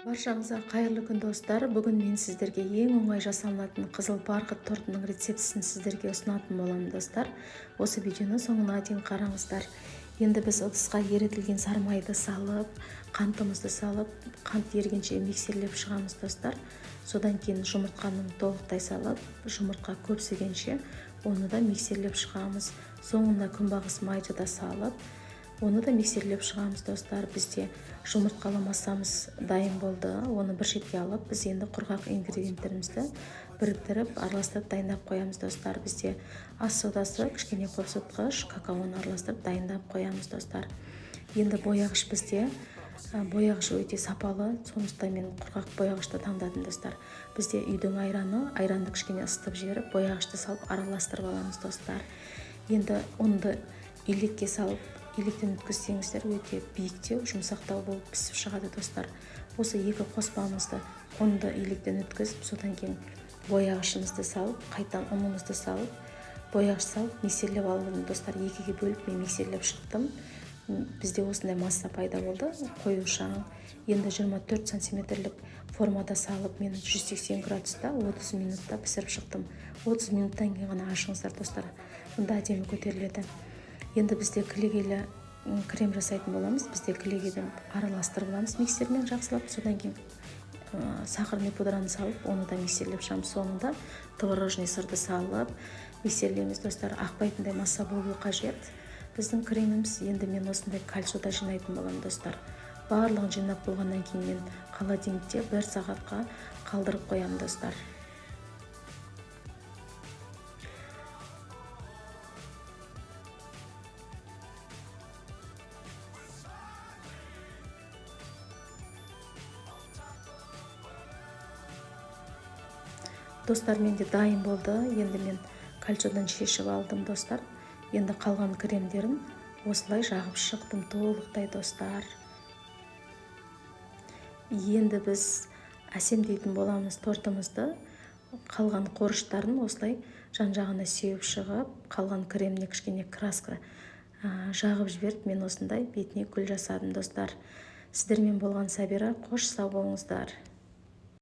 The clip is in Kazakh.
Баршаңызға қайырлы күн достар. Бүгін мен сіздерге ең оңай жасалынатын қызыл барқыт тортының рецептісін сіздерге ұсынатын боламын достар. Осы видеоны соңына дейін қараңыздар. Енді біз ыдысқа ерітілген сары майды салып, қантымызды салып, қант ерігенше миксерлеп шығамыз достар. Содан кейін жұмыртқаны толықтай салып, жұмыртқа көпсігенше оны да миксерлеп шығамыз. Соңында күнбағыс майды да салып, оны да миксерлеп шығамыз достар. Бізде жұмыртқалы массамыз дайын болды. Оны бір шетке алып, біз енді құрғақ ингредиенттерімізді біріктіріп, араластырып дайындап қоямыз достар. Бізде ас содасы, кішкене қосылтқыш, какаоны араластырып дайындап қоямыз достар. Енді бояғыш бізде бояғыш өте сапалы, сондықтан мен құрғақ бояғышты таңдадым достар. Бізде үйдің айранды кішкене ысытып жіберіп, бояғышты салып араластырып аламыз достар. Енді ұнды елекке салып, електен өткізсеңіздер өте биіктеу, жұмсақтау болып пісіп шығады достар. Осы екі қоспамызды ұнды електен өткізіп, содан кейін бояғышымызды салып, қайтадан ұнымызды салып, бояғыш салып, миксерлеп алдым достар. Екіге бөліп мен миксерлеп шықтым. Бізде осындай масса пайда болды, қою шаң. Енді 24 сантиметрлік формада салып, мен 180 градуста 30 минутта пісіріп шықтым. 30 минуттан кейін ғана ашыңыздар достар. Мұнда әдемі көтеріледі. Енді бізде кілегейлі крем жасайтын боламыз. Бізде кілегейді араластырып аламыз миксермен жақсылап. Содан кейін сахарный пудраны салып, оны да миксерлеп шығамыз. Соңында творожный сырды салып миксерлейміз достар. Ақпайтындай масса болуы қажет. Біздің креміміз. Енді мен осындай кальцияда жинайтын боламын достар. Барлығын жинап болғаннан кейін мен холодильникте 1 сағатқа қалдырып қоямын достар. Достар, менде дайын болды. Енді мен кальциядан шешіп алдым достар. Енді қалған кремдерін осылай жағып шықтым толықтай достар. Енді біз әсемдейтін боламыз тортымызды. Қалған қорыштарын осылай жан-жағына сеуіп шығып, қалған креміне кішкене краска жағып жіберіп, мен осындай бетіне гүл жасадым достар. Сіздермен болған Сабира. Қош сау болыңыздар.